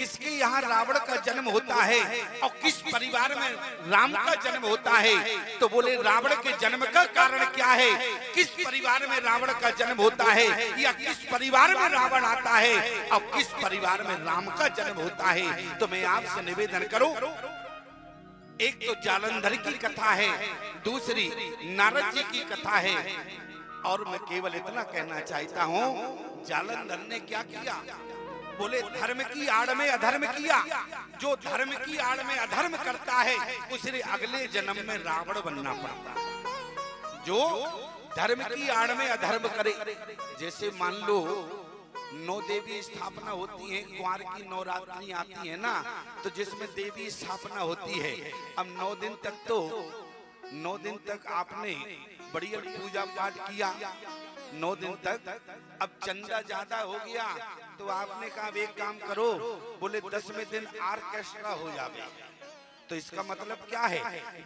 किसके यहाँ रावण का जन्म होता है और किस परिवार में राम का जन्म होता है। तो बोले रावण के जन्म का कारण क्या है, किस परिवार में रावण का जन्म होता है, या किस परिवार में रावण आता है और किस परिवार में राम का जन्म होता है। तो मैं आपसे निवेदन करूं, एक तो जालंधर की कथा है, दूसरी नारद जी की कथा है। और मैं केवल इतना कहना चाहता हूं, जालंधर ने क्या किया, बोले धर्म की आड़ में अधर्म किया। जो धर्म की आड़ में अधर्म करता है उसे अगले जन्म में रावण बनना पड़ता है। जो धर्म की आड़ में अधर्म करे, जैसे मान लो 9 देवी स्थापना होती है, कुंवार की नवरात्रि आती है ना, तो जिसमें देवी स्थापना होती है, अब 9 दिन तक आपने बढ़िया पूजा पाठ किया, 9 दिन तक। अब चंदा ज्यादा हो गया तो आपने कहा एक काम करो, बोले 10वें दिन ऑर्केस्ट्रा हो जावे। तो इसका मतलब क्या है,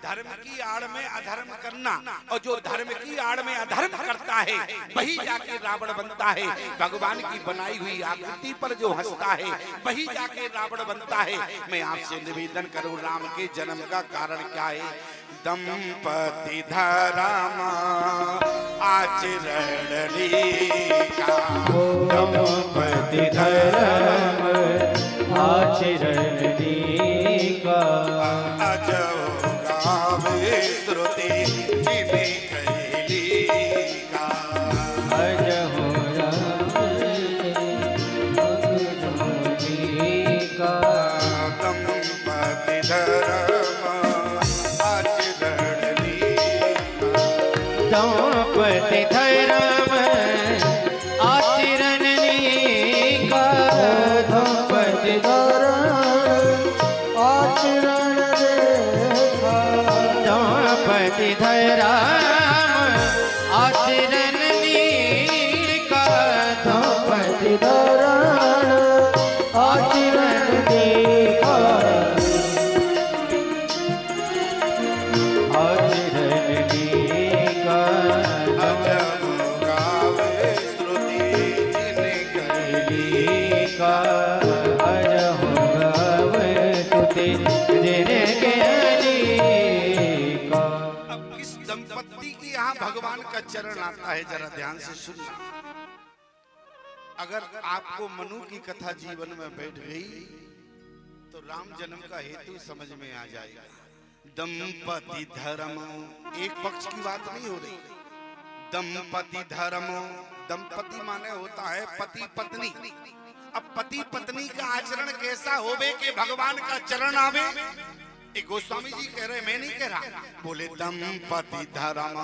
धर्म की आड़ में अधर्म करना, और जो धर्म की आड़ में अधर्म करता है वही जाके रावण बनता है। भगवान की बनाई हुई आकृति पर जो हंसता है वही जाके रावण बनता है। मैं आपसे निवेदन करूं, राम के जन्म का कारण क्या है। दंपति धर्म आचरण लीका, दंपति धर्म आचरण लीका, अजो गावे श्रुति जिने कहलीका, अजो गावे लीका। दंपति धर्म आचरण लीका, दंपति धर्म आचरण लीका, दंपति आचरण रेखा, दंपति धर्म आचरण लीका, दंपति धर्म आचरण देखा, आचरण लीका, अजो गावे श्रुति जिने लीका, अजो गावे श्रुति जिने लीका। अब किस दंपत्ति के यहाँ भगवान का चरण आता है, जरा ध्यान से सुनना। अगर आपको मनु की कथा जीवन में बैठ गई तो राम जन्म का हेतु समझ में आ जाएगा। दंपति धर्म, एक पक्ष की बात नहीं हो रही। दंपति धर्म, दंपति माने होता है पति पत्नी। अब पति पत्नी का आचरण कैसा होवे कि भगवान का चरण आवे। एक गोस्वामी जी कह रहे, मैं नहीं कह रहा, बोले दंपति धर्म,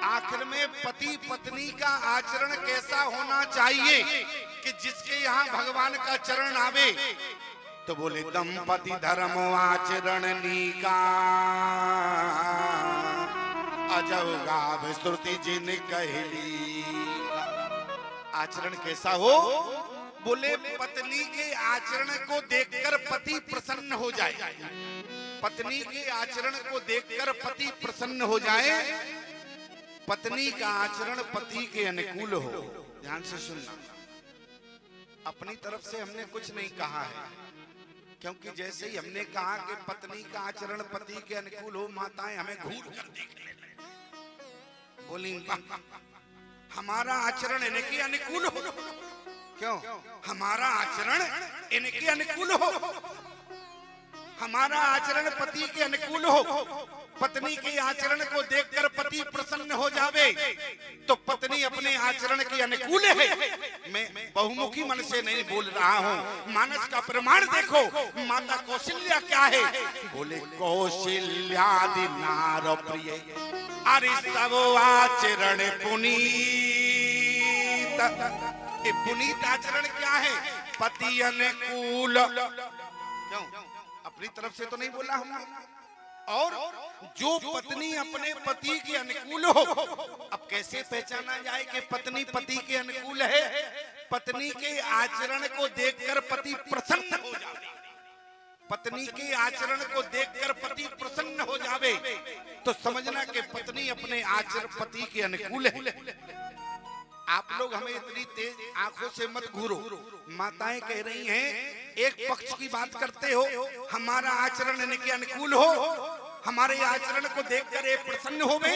आखिर में पति पत्नी का आचरण कैसा होना चाहिए कि जिसके यहाँ भगवान का चरण आवे। तो बोले दंपति धर्म आचरण लीका, अजो गावे श्रुति जिन कहली। आचरण कैसा हो, बोले पत्नी के आचरण को देखकर पति प्रसन्न हो जाए, पत्नी के आचरण को देखकर पति प्रसन्न हो जाए, पत्नी का आचरण पति के अनुकूल हो। ध्यान से सुनना, अपनी तरफ से हमने कुछ नहीं कहा है, क्योंकि जैसे ही हमने कहा कि पत्नी का आचरण पति के अनुकूल हो, माताएं हमें घूर कर देख लेती, बोली हमारा आचरण इनके अनुकूल हो। क्यों? हमारा आचरण इनके अनुकूल हो, हमारा आचरण पति के अनुकूल हो, पत्नी के आचरण को देखकर पति प्रसन्न हो जावे, तो पत्नी अपने आचरण के अनुकूल है। मैं बहुमुखी मन से नहीं बोल रहा हूँ, मानस का प्रमाण देखो। माता कौशल्या क्या है, बोले कौशल्यादि नार प्रिय, अरे सब आचरण पुनीत। पुनीत आचरण क्या है, पति अनुकूल। क्यों? अपनी तरफ से तो नहीं बोला हमने। और जो पत्नी अपने पति के अनुकूल हो, अब कैसे पहचाना जाए कि पत्नी पति के अनुकूल है? पत्नी के आचरण को देखकर पति प्रसन्न हो जावे, पत्नी के आचरण को देखकर पति प्रसन्न हो जावे, तो समझना कि पत्नी अपने आचरण पति के अनुकूल है। आप लोग हमें इतनी तेज आंखों से मत घूरो। माताएं कह रही हैं एक पक्ष की बात करते हो, हमारा आचरण इनके अनुकूल हो, हमारे आचरण को देखकर ये प्रसन्न होवे,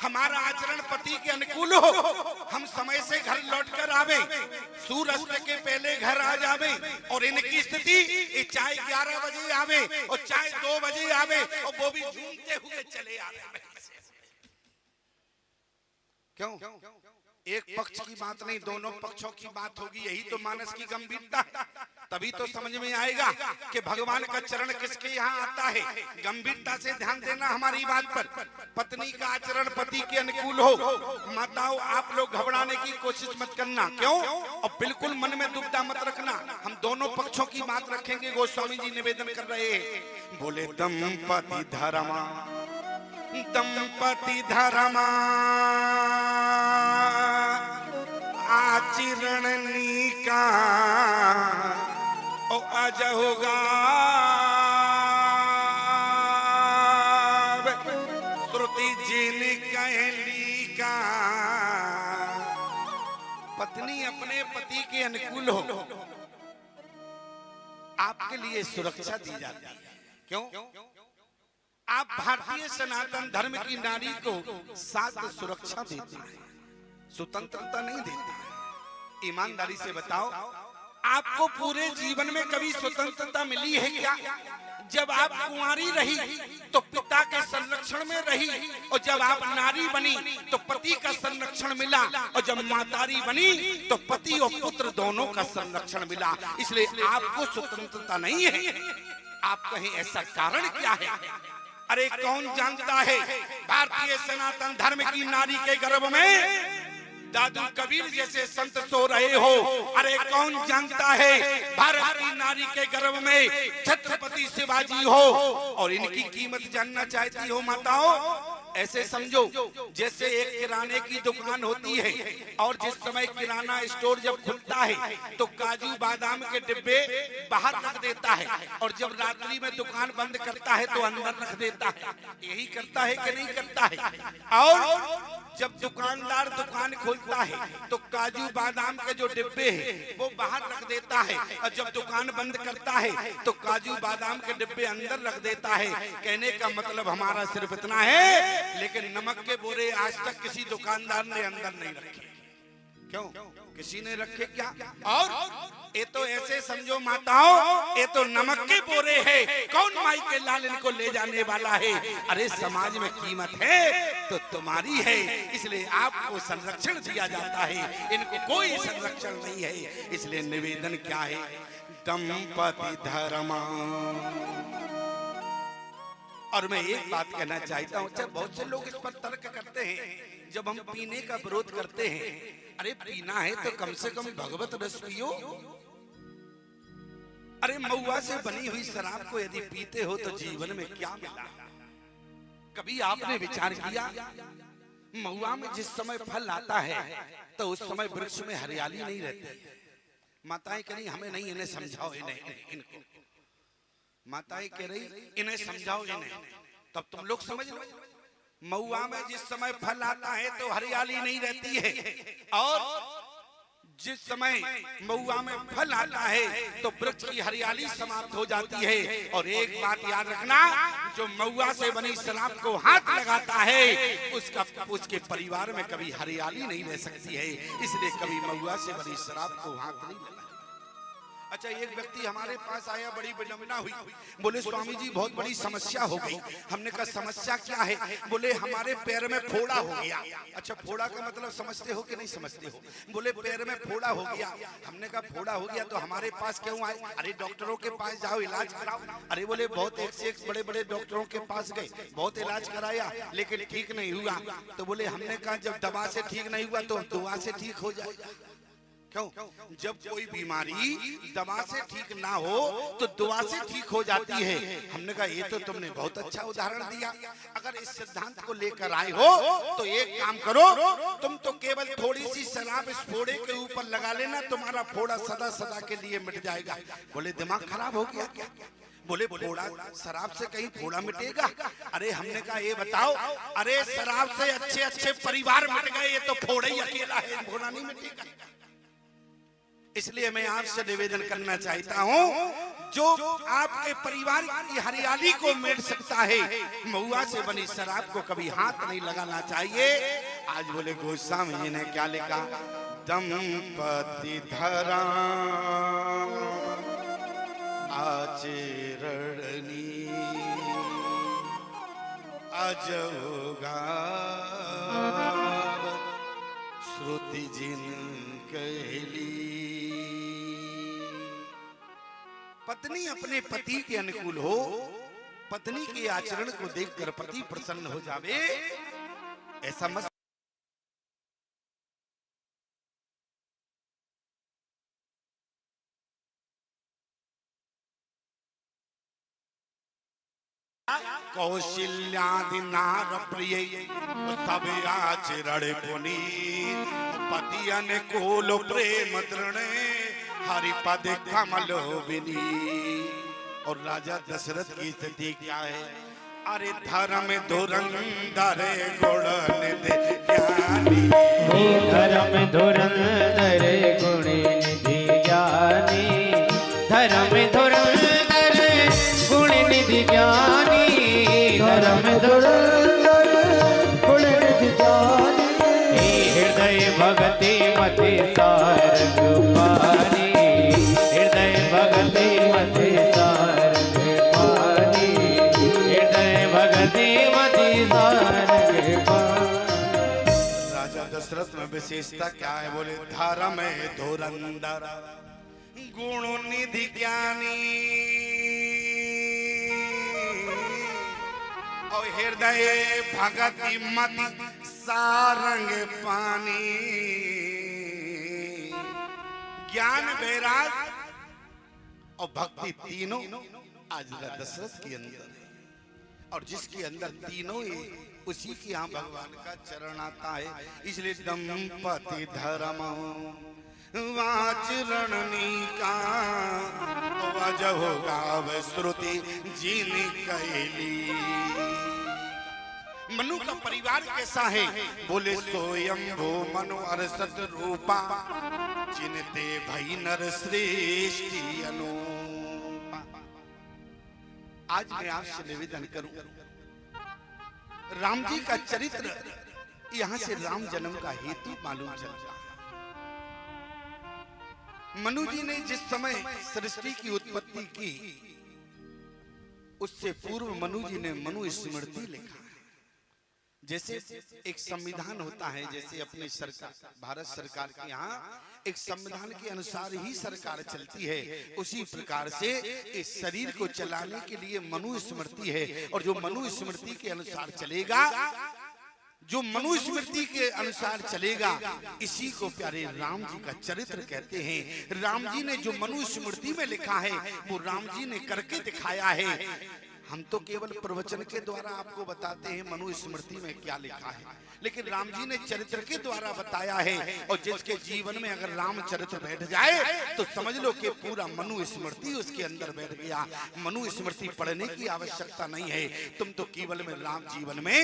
हमारा आचरण पति के अनुकूल हो, हम समय से घर लौटकर आवे, सूर्यास्त के पहले घर आ जावे, और इनकी स्थिति ये चाहे 11 बजे आवे और चाहे 2 बजे आवे और वो भी झूमते हुए चले आवे। क्यों? एक पक्ष की बात नहीं, दोनों पक्षों की बात होगी, यही तो मानस की गंभीरता है। तभी तो समझ में आएगा कि भगवान का चरण किसके यहाँ आता है। गंभीरता से ध्यान देना हमारी बात पर। पत्नी का आचरण पति के अनुकूल हो। माताओं, आप लोग घबराने की कोशिश मत करना। क्यों? और बिल्कुल मन में दुविधा मत रखना। हम दोनों पक्षों की बात रखेंगे। गोस्वामी जी निवेदन कर रहे हैं, बोले दंपति धर्मा, दंपति धर्मा आचरण नीका ओ अजहुगा श्रुति जिन कहली का। पत्नी अपने पति के अनुकूल हो, आपके लिए सुरक्षा दी जाती है। क्यों? आप भारतीय सनातन धर्म की नारी को साथ सुरक्षा देते हैं, स्वतंत्रता नहीं देते हैं। ईमानदारी से बताओ, आपको पूरे जीवन में कभी स्वतंत्रता मिली है क्या? जब आप कुंवारी रही तो पिता के संरक्षण में रही, और जब आप नारी बनी तो पति का संरक्षण मिला, और जब मातारी बनी तो पति और पुत्र दोनों का संरक्षण मिला। इसलिए आपको स्वतंत्रता नहीं है। आप कहें ऐसा कारण क्या है? अरे कौन जानता है, भारतीय सनातन धर्म की नारी के गर्भ में दादू कबीर जैसे संत सो रहे हो। अरे कौन जानता है, भारत की नारी के गर्भ में छत्रपति शिवाजी हो। और इनकी कीमत जानना चाहती हो माताओं? ऐसे समझो जैसे एक किराने की दुकान होती है, और जिस समय किराना स्टोर जब खुलता है तो काजू बादाम के डिब्बे बाहर रख देता है, और जब रात्रि में दुकान बंद करता है तो अंदर रख देता है। यही करता है कि नहीं करता है? और जब दुकानदार दुकान खोलता है तो काजू बादाम के जो डिब्बे हैं वो बाहर रख देता है, और जब दुकान बंद करता है तो काजू बादाम के डिब्बे अंदर रख देता है। कहने का मतलब हमारा सिर्फ इतना है, लेकिन नमक के बोरे आज तक किसी दुकानदार ने अंदर नहीं रखे। क्यों? किसी ने रखे क्या? और ये तो ऐसे समझो माताओं, ये तो नमक के बोरे है, कौन माई के लाल इनको ले जाने वाला है? अरे समाज में कीमत है तो तुम्हारी है, इसलिए आपको संरक्षण दिया जाता है, इनको कोई संरक्षण नहीं है। इसलिए निवेदन क्या है? दंपति धर्मा। और मैं एक बात कहना चाहता हूँ, जब बहुत से लोग इस पर तर्क करते हैं, जब हम पीने का विरोध करते हैं, अरे पीना है तो कम से कम भगवत रस पियो। अरे महुआ से बनी हुई शराब को यदि पीते हो तो जीवन में क्या मिला? कभी आपने विचार किया, महुआ में जिस समय फल आता है तो उस समय वृक्ष में हरियाली नहीं रहती। माताएं कह रही हमें नहीं, इन्हें समझाओ, इनको माताएं कह रही इन्हें समझाओ, इन्हें। तब तुम लोग समझ लो, महुआ में जिस समय फल आता है तो हरियाली नहीं रहती है, और जिस समय महुआ में फल आता है तो वृक्ष की हरियाली समाप्त हो जाती है। और एक बात याद रखना, जो महुआ से बनी शराब को हाथ लगाता है उसके परिवार में कभी हरियाली नहीं रह सकती है। इसलिए कभी महुआ से बनी शराब को हाथ नहीं लगाना। अच्छा, एक व्यक्ति हमारे पास आया, बड़ी विडंबना हुई। बोले स्वामी जी बहुत बड़ी समस्या हो गई। हमने कहा समस्या क्या है? बोले हमारे पैर में फोड़ा हो गया। अच्छा, फोड़ा का मतलब समझते हो कि नहीं समझते हो? बोले पैर में फोड़ा हो गया। हमने कहा फोड़ा हो गया तो हमारे पास क्यों आए? अरे डॉक्टरों के पास जाओ, इलाज कराओ। अरे बोले बहुत एक से एक बड़े बड़े डॉक्टरों के पास गए, बहुत इलाज कराया लेकिन ठीक नहीं हुआ। तो बोले हमने कहा जब दवा से ठीक नहीं हुआ तो दुआ से ठीक हो जाएगा। क्यों? जब कोई बीमारी दवा से ठीक ना हो तो दुआ से ठीक हो जाती है। हमने कहा ये तो तुमने बहुत अच्छा उदाहरण दिया। अगर इस सिद्धांत को लेकर आए हो तो एक काम करो, तुम तो केवल थोड़ी सी शराब इस फोड़े के ऊपर लगा लेना, तुम्हारा फोड़ा सदा सदा के लिए मिट जाएगा। बोले दिमाग खराब हो गया क्या? बोले फोड़ा, शराब से कहीं फोड़ा मिटेगा? अरे हमने कहा ये बताओ, अरे शराब से अच्छे अच्छे परिवार मिट गए, ये तो फोड़ा ही अकेला है, फोड़ा नहीं मिटेगा। इसलिए मैं आपसे निवेदन करना चाहता हूं, जो आपके परिवार की हरियाली को मेट सकता है, महुआ से बनी शराब को कभी हाथ नहीं लगाना चाहिए। आज बोले गोस्वामी जी ने क्या लिखा, दंपति धरा आचरणनी अजोगा श्रुति जिन कहली। पत्नी अपने पति के अनुकूल हो, पत्नी के आचरण को देखकर पति प्रसन्न हो जावे, ऐसा मत कौशल्यादि नार प्रिय सब आचरण पुनी पति अनुकूल प्रेम दृढ़ हरिपद कमल बिनी। और राजा दशरथ की स्थिति क्या है, अरे धर्म धुरंधर गुण निधि ज्ञानी, धर्म धुरंधर गुण निधि ज्ञानी, धर्म धुरंधर गुण निधि ज्ञानी, धर्म धुरंधर गुण निधि ज्ञानी। हृदय भगति मति सारंग पानी, हृदय भगति मति सारंग पानी, हृदय भगति मति सारंग पानी। राजा दशरथ में विशेषता क्या है, बोले धर्म धुरंधर गुण निधि ज्ञानी और हृदय भगति मति सारंग पानी। ज्ञान वैराग और भक्ति तीनों आज दशरथ के अंदर है, और जिसके अंदर तीनों ही उसी के यहाँ भगवान का चरण आता है। इसलिए दंपति धर्म वाचरणनी का वजह गाव श्रुति जीनी कैली। मनु का परिवार कैसा है, बोले स्वयंभू मनु अरसत रूपा चिन्हते भई नर श्रेष्ठी अनुपा। आज मैं आपसे निवेदन करूं, राम जी का चरित्र यहां से राम जन्म का हेतु मालूम चलता है। मनु जी ने जिस समय सृष्टि की उत्पत्ति की, उससे पूर्व मनु जी ने मनु स्मृति लिखा है। जैसे एक संविधान होता है, जैसे अपने सरकार भारत सरकार के यहाँ एक संविधान के अनुसार ही सरकार चलती है, उसी प्रकार से इस शरीर को चलाने के लिए मनु स्मृति है। और जो मनु स्मृति के अनुसार चलेगा, जो मनु स्मृति के अनुसार चलेगा, इसी को प्यारे राम जी का चरित्र कहते हैं। राम जी ने जो मनु स्मृति में लिखा है, वो राम जी ने करके दिखाया है। हम तो केवल प्रवचन के द्वारा आपको बताते हैं मनु स्मृति में क्या लिखा है, लेकिन राम जी ने चरित्र के द्वारा बताया है। और जिसके जीवन में अगर राम चरित्र बैठ जाए तो समझ लो कि पूरा मनु स्मृति उसके अंदर बैठ गया। मनु स्मृति पढ़ने की आवश्यकता नहीं है, तुम तो केवल में राम जीवन में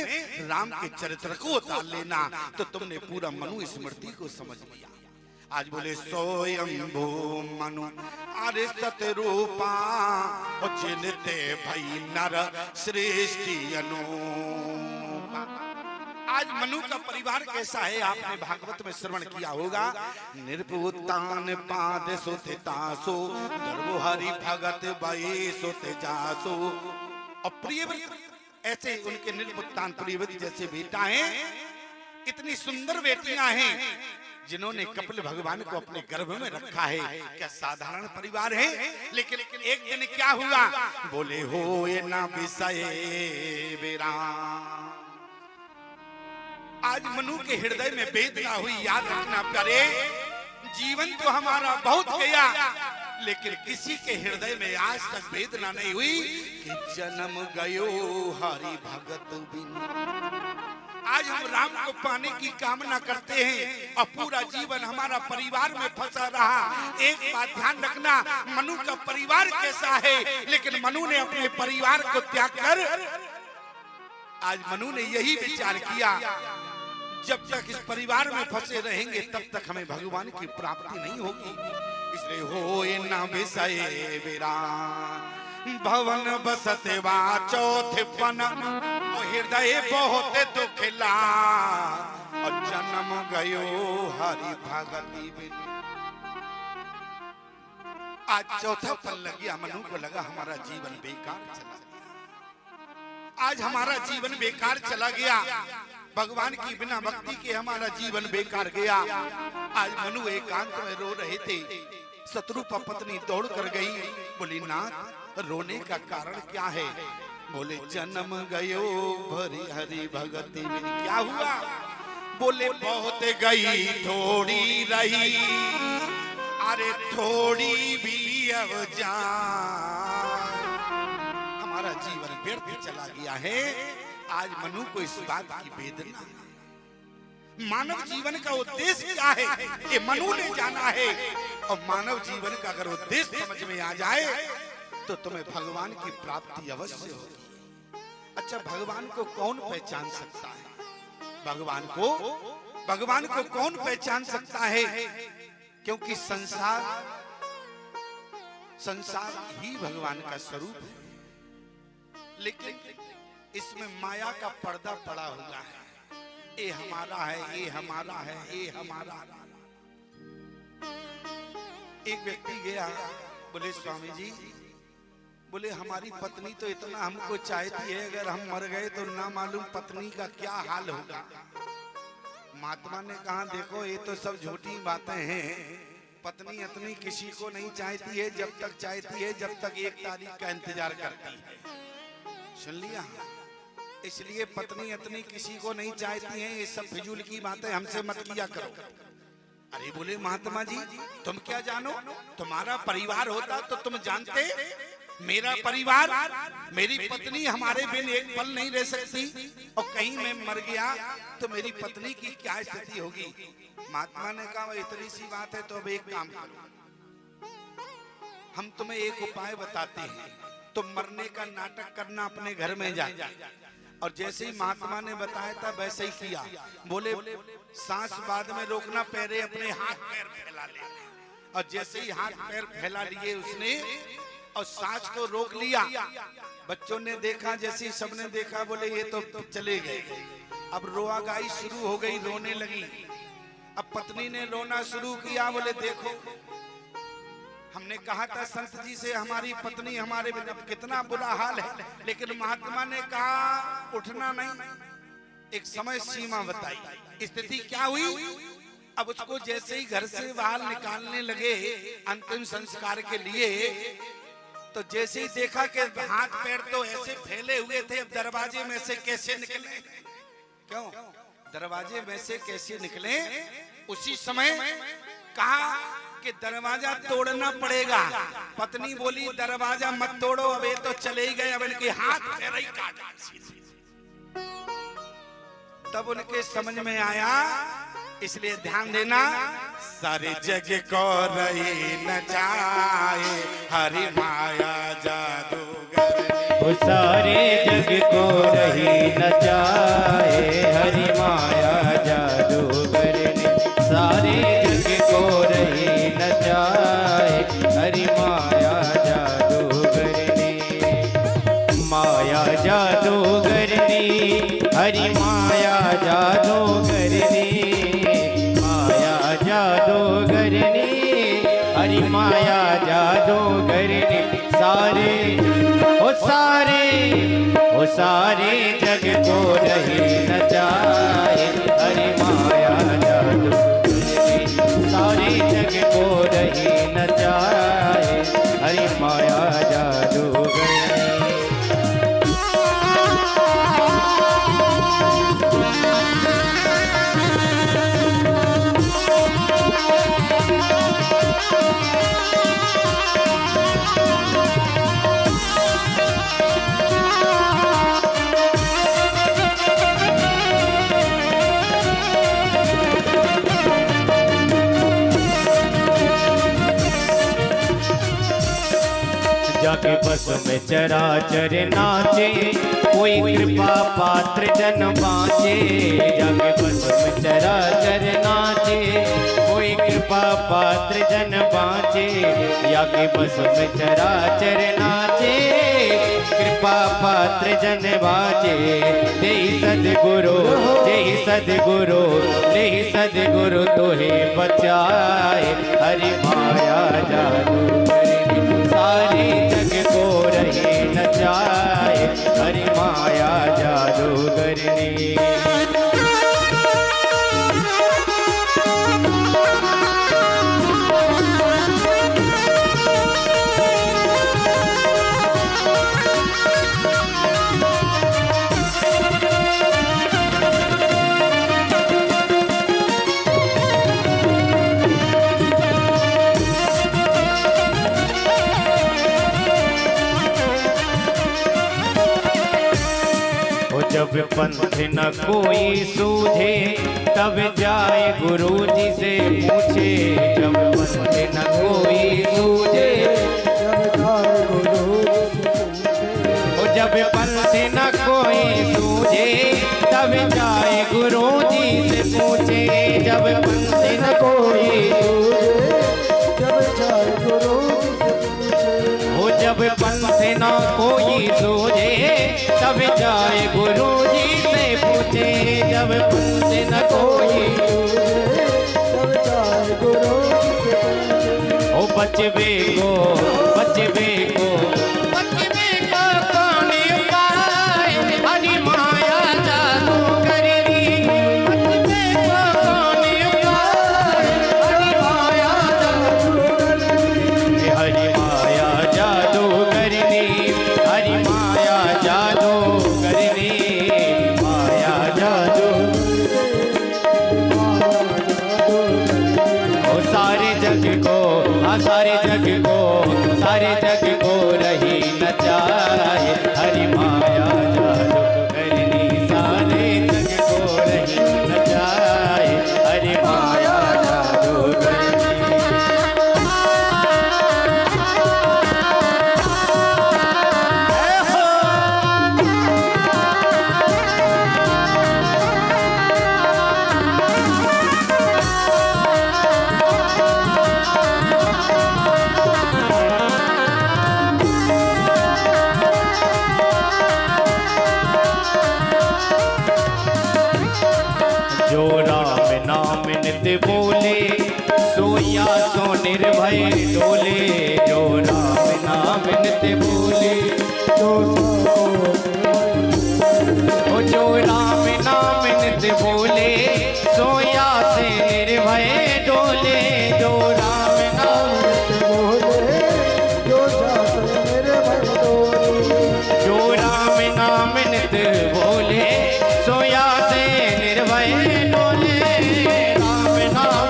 राम के चरित्र को उतार लेना, तो तुमने पूरा मनु स्मृति को समझ लिया। आज बोले स्वयंभू मनु अरे सतरूपा चिन्हते भई नर श्रेष्ठी अनुपा। आज मनु का परिवार कैसा है, आपने भागवत में श्रवण किया होगा। निर्पुतान पाद सुते तासो गर्भ हरि भगत बये सुते जासो। और प्रियव्रत ऐसे उनके निर्पुतान प्रियव्रत जैसे बेटा हैं, इतनी सुंदर बेटियां हैं जिन्होंने कपिल भगवान को अपने गर्भ में रखा है। क्या साधारण परिवार है, लेकिन एक दिन क्या हुआ, बोले हो ये ना विषय बेरा। आज मनु के हृदय में वेदना हुई। याद रखना प्यारे, जीवन तो हमारा बहुत गया, लेकिन किसी के हृदय में आज तक वेदना नहीं हुई कि जन्म गयो हरि भगत बिनु। आज हम राम को पाने की कामना करते हैं और पूरा जीवन हमारा परिवार में फंसा रहा। एक बात ध्यान रखना, मनु का परिवार कैसा है, लेकिन मनु ने अपने परिवार को त्याग कर आज मनु ने यही विचार किया, जब तक इस परिवार में फंसे रहेंगे तब तक हमें भगवान की प्राप्ति नहीं होगी। इसलिए होए न विषय विराम भवन बसते वा चौथे पन हृदय बहुत दुखला और जन्म गयो हरि भगति बिन। आज चौथा पल लग गया, मनु को लगा हमारा जीवन बेकार चला गया। आज हमारा जीवन बेकार चला गया, भगवान की बिना भक्ति के हमारा जीवन बेकार गया। आज मनु एकांत में रो रहे थे, शत्रुपा पत्नी दौड़ कर गई, बोली नाथ रोने का कारण क्या है? बोले जन्म गयो भरी हरि भगति में। क्या हुआ? बोले बहुत गई थोड़ी रही, अरे थोड़ी भी अब जान। हमारा जीवन व्यर्थ चला गया है। आज मनु को इस बात की वेदना है। मानव जीवन का उद्देश्य क्या है ये मनु ने जाना है, और मानव जीवन का अगर उद्देश्य समझ में आ जाए तो तुम्हें भगवान की प्राप्ति अवश्य होगी। अच्छा, भगवान को कौन पहचान सकता है? भगवान को कौन पहचान सकता है? क्योंकि संसार ही भगवान का स्वरूप है, लेकिन इसमें माया का पर्दा पड़ा हुआ है। ये हमारा है, ये हमारा है, ये हमारा है। एक व्यक्ति गया, बोले स्वामी जी, बोले हमारी पत्नी तो इतना हमको चाहती है, अगर हम मर गए तो ना मालूम पत्नी का क्या हाल होगा। महात्मा ने कहा देखो ये तो सब झूठी बातें हैं, पत्नी इतनी किसी को नहीं चाहती है, जब तक चाहती है जब तक 1 तारीख का इंतजार करती है। सुन लिया? इसलिए पत्नी इतनी किसी को नहीं चाहती है, ये सब फिजूल की बातें हमसे मत किया करो। अरे बोले महात्मा जी तुम क्या जानो, तुम्हारा परिवार होता तो तुम जानते। मेरा परिवार, मेरी पत्नी हमारे बिन एक पल नहीं रह सकती, और कहीं मैं मर गया तो मेरी पत्नी की क्या स्थिति होगी। महात्मा ने कहा इतनी सी बात है तो अब एक काम करो, हम तुम्हें एक उपाय बताते हैं, तुम मरने का नाटक करना अपने घर में जा। और जैसे ही महात्मा ने बताया था वैसे ही किया। बोले सांस बाद में रोकना, पैरे अपने हाथ पैर फैला ले। और जैसे ही हाथ पैर फैला लिए उसने और सांस को रोक लिया। बच्चों ने देखा, जैसे ही सबने देखा, बोले ये तो चले गए। अब रोआगाई शुरू हो गई, रोने लगी। अब पत्नी ने रोना शुरू किया, बोले देखो हमने कहा था संत जी से हमारी पत्नी हमारे बिना, कितना बुरा हाल है, लेकिन महात्मा ने कहा उठना नहीं, एक समय सीमा बताई। स्थिति क्या हुई? अब उसको जैसे ही घर से बाहर निकालने लगे अंतिम संस्कार के लिए, तो जैसे ही देखा कि हाथ पैर तो ऐसे फैले हुए थे, अब दरवाजे में से कैसे निकले? क्यों दरवाजे में से कैसे निकले? उसी समय कहा कि दरवाजा तोड़ना पड़ेगा। पत्नी बोली दरवाजा मत तोड़ो, अब ये तो चले ही गए, अब इनके हाथ पैर ही काट। तब उनके समझ में आया, इसलिए ध्यान देना, सारे जग को रही न जाए हरि माया जादूगर। वो सारे जग को रही न जाए हरि माया जादूगर ने। सारे जग को रही न जाए हरि माया जादूगर ने। माया जादूगर ने, हरि माया जादूगर ने। माया जादूगर ने, हरि माया जादूगर ने। सारे ओ सारे जग को रही न जाए हरि माया जादूगर ने। सारे जग को रही न जाए हरि माया जादूगर ने। जाके बस में चराचर नाचे, कोई कृपा पात्र जन बाँचे। जाके बस में चराचर नाचे, कोई कृपा पात्र जन बाँचे, या के बस में चराचर नाचे। कृपा पात्र जन बाँचे, देहि सद्गुरु, देहि सद्गुरु, देहि सद्गुरु तोहे बचाए। हरि माया जादू करनी, सारे जग को रही नचाए। हरि माया जादू करनी। जब पंथ न कोई सूझे, तब जाए गुरु जी से पूछे। जब पंथ न कोई सूझे, जब पंथ न कोई सूझे, तब जाए गुरु जी से पूछे। जब पंथ न कोई हो, जब पंथ न कोई सूझे, तब जाए गुरु जी से पूछे। जब पंथ न कोई ओ बचबे को, बचबे को, बचबे को कौन उपाय। हरि माया जादू करनी, बचबे को कौन उपाय। हरि माया जादू करनी, हरि माया जादू करनी, हरि माया जादू करनी, माया जादू। ओ सारे जग को, हाँ सारे जग को, सारे जग को रही नचाए। हरि माया जादू करनी, सारे जग को रही नचाए। हरि माया जादू करनी। जो राम नाम नित बोले, सोया सो निर्भय डोले। जो राम नाम नित बोले, जो राम नाम नित बोले, सोया से निर्भय डोले। जो राम नाम नित बोले, जो राम नाम नित बोले, सोया से निर्भय डोले। राम नाम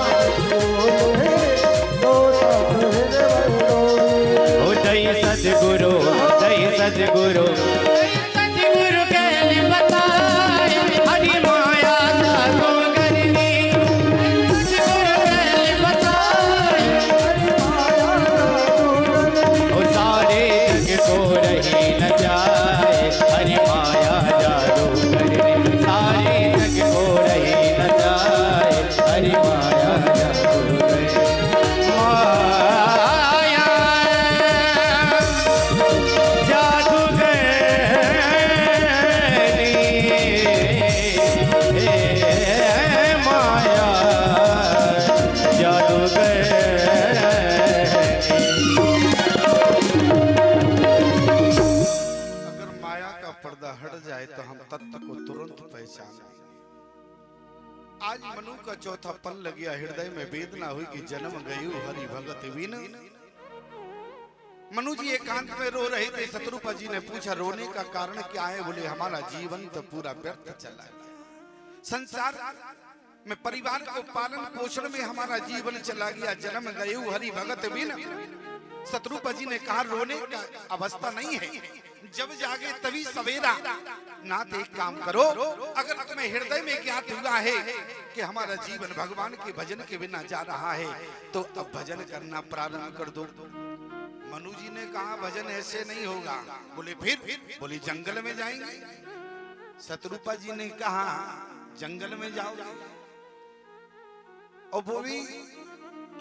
ओ दई सद्गुरु, दई सद्गुरु, दई सद्गुरु कहने बताए। हरि माया जादू करनी, सद्गुरु कहने बताए। ओ सारे जग को रही नचाए। हरि माया जादू करनी, सारे जग को रही नचाए। हरि माया जादू करनी, माया जादू करनी, माया जादू अगर माया का पर्दा हट जाए तो हम तत्व को तुरंत पहचान लें। आज मनु का चौथा पल लग गया, हृदय में वेदना हुई कि जन्म गयु हरि भगत बिन। मनु जी एकांत में रो रहे थे। शत्रुपा जी ने पूछा रोने का कारण क्या है? बोले हमारा जीवन तो पूरा व्यर्थ चला गया। संसार में परिवार को पालन पोषण में हमारा जीवन चला गया। जन्म गयु हरि भगत बिन। शत्रुपा जी ने कहा रोने का अवस्था नहीं है, जब जागे तभी सवेरा। नाथ एक काम करो, अगर तुम्हें हृदय में ज्ञात हुआ है कि हमारा जीवन भगवान के भजन के बिना जा रहा है, तो अब भजन करना प्रारंभ कर दो। मनु जी ने कहा भजन ऐसे नहीं होगा। बोले फिर? बोले जंगल में जाएंगे। शत्रुपा जी ने कहा जंगल में जाओगे और वो भी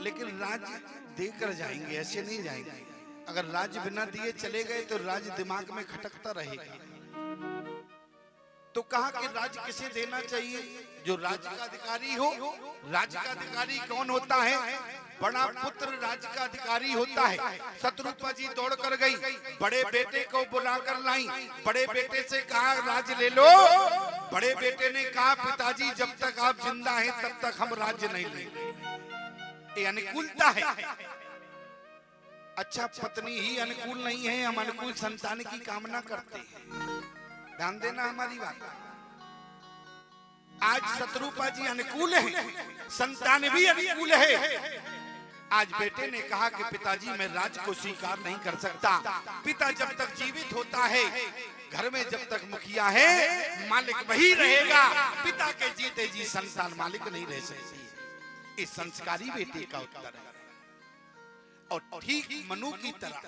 लेकिन राज्य देकर जाएंगे, ऐसे नहीं जाएंगे। अगर राज्य बिना दिए चले गए तो राज्य दिमाग में खटकता रहेगा। तो कहा कि राज्य किसे देना चाहिए? जो राज्य का अधिकारी हो। राज्य का अधिकारी कौन होता है? बड़ा पुत्र राज्य का अधिकारी होता है। शत्रुपा जी दौड़ कर गई, बड़े बेटे को बुलाकर लाई, बड़े बेटे से कहा राज्य ले लो। बड़े बेटे ने कहा पिताजी जब तक आप जिंदा हैं तब तक हम राज्य नहीं लेंगे। ये अनुकूलता है। अच्छा, पत्नी ही अनुकूल नहीं है, हम अनुकूल संतान की कामना करते हैं। ध्यान देना हमारी बात। आज शत्रुपा जी अनुकूल है, संतान भी अनुकूल है। आज बेटे ने कहा कि पिताजी मैं राज्य को स्वीकार नहीं कर सकता। पिता जब तक जीवित होता है, घर में जब तक मुखिया है, मालिक वही रहेगा। पिता के जीते जी संतान मालिक नहीं रह सकती। इस संस्कारी बेटे का उत्तर है। और ठीक मनु की तरह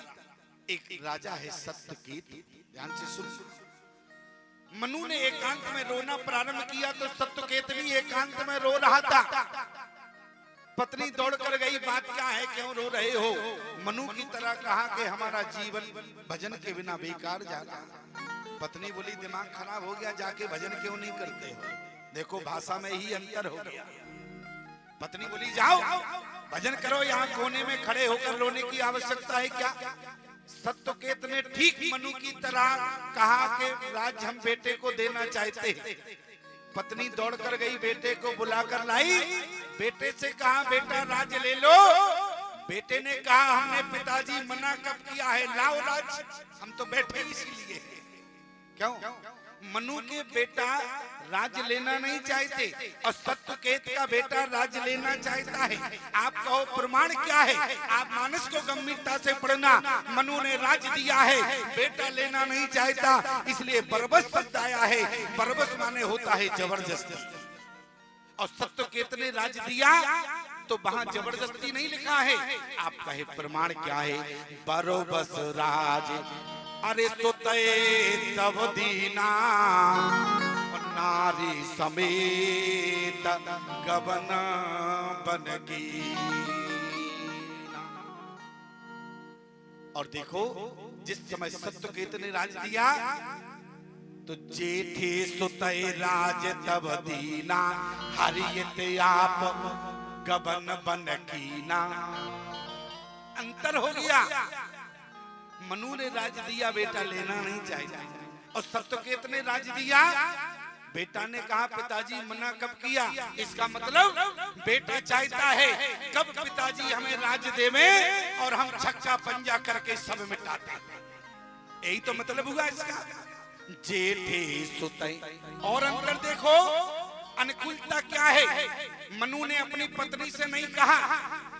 एक राजा है सत्यकेत। ध्यान से सुन। मनु ने एकांत में रोना प्रारंभ किया तो सत्यकेत भी एकांत में रो रहा था। पत्नी दौड़ कर गई, बात क्या है, क्यों रो रहे हो? मनु की तरह कहा कि हमारा जीवन भजन के बिना बेकार जा रहा। पत्नी बोली दिमाग खराब हो गया, जाके भजन क्यों नहीं करते हो? देखो भाषा में ही अंतर हो गया। पत्नी बोली जाओ भजन करो, यहाँ कोने में खड़े होकर रोने की आवश्यकता है क्या? सत्यकेत ने ठीक मनु की तरह कहा कि राज्य हम बेटे को देना चाहते हैं। पत्नी दौड़कर गई, बेटे को बुलाकर लाई, बेटे से कहा बेटा राज्य ले लो। बेटे ने कहा हमने पिताजी मना कब किया है, लाओ राज्य, हम तो बैठे इसीलिए। क्यों? मनु के बेटा राज्य लेना नहीं चाहते और सत्यकेत का बेटा राज्य लेना चाहता है। आप कहो प्रमाण क्या है? आप मानस को गंभीरता से पढ़ना। मनु ने राज्य दिया है, बेटा लेना नहीं चाहता, इसलिए बरबस शब्द आया है। बरबस माने होता है जबरदस्ती। और सत्यकेत ने राज्य दिया तो वहां जबरदस्ती नहीं लिखा है। आप कहे प्रमाण क्या है? बरबस राज अरे सुते तब दीना, नारी समेत गबन बन की। और देखो जिस समय सत्यकेत ने राज दिया तो जेठे सुते राज तब दीना, हरियत आप गबन बन कीना। अंतर हो गया। मनु ने राज दिया, बेटा लेना नहीं चाहिए। और सत्यकेत ने राज दिया, बेटा ने कहा पिताजी मना कब किया? इसका मतलब बेटा चाहता है कब पिताजी हमें राज देवे और हम छक्का पंजा करके सब मिटाते। यही तो मतलब हुआ इसका। जेठे सुते। और अंतर देखो, अनुकूलता क्या है? मनु ने अपनी पत्नी से नहीं कहा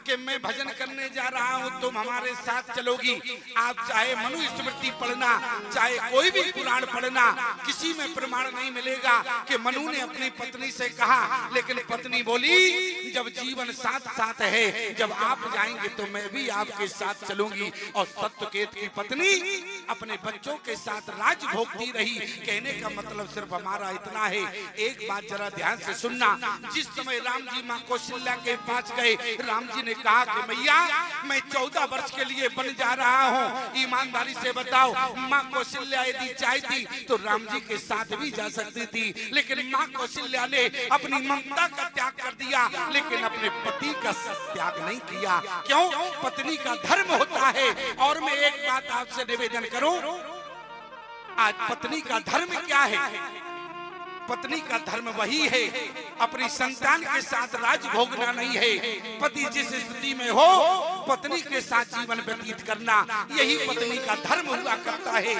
कि मैं भजन करने जा रहा हूं, तुम हमारे साथ चलोगी। आप चाहे मनु स्मृति पढ़ना, चाहे कोई भी पुराण पढ़ना, किसी में प्रमाण नहीं मिलेगा कि मनु ने अपनी पत्नी से कहा। लेकिन पत्नी बोली जब जीवन साथ साथ है, जब आप जाएंगे तो मैं भी आपके साथ चलूंगी। और सत्यकेत की पत्नी अपने बच्चों के साथ राज भोगती रही। कहने का मतलब सिर्फ हमारा इतना है। एक बात जरा ध्यान से सुनना। जिस समय राम जी माँ कौशल्या के पास गए, राम जी ने कहा कि मैया मैं 14 वर्ष के लिए बन जा रहा हूँ, ईमानदारी से बताओ। माँ कौशल्या यदि चाहती तो राम जी के साथ भी जा सकती थी, लेकिन माँ कौशल्या ने अपनी ममता का त्याग कर दिया, लेकिन अपने पति का त्याग नहीं किया। क्यों? पत्नी का धर्म होता है। और मैं एक बात आपसे निवेदन करूं, आज पत्नी का धर्म क्या है? पत्नी का धर्म वही है, अपनी संतान के साथ राज भोगना नहीं है। पति जिस स्थिति में हो पत्नी के साथ जीवन व्यतीत करना, यही पत्नी का धर्म हुआ करता है।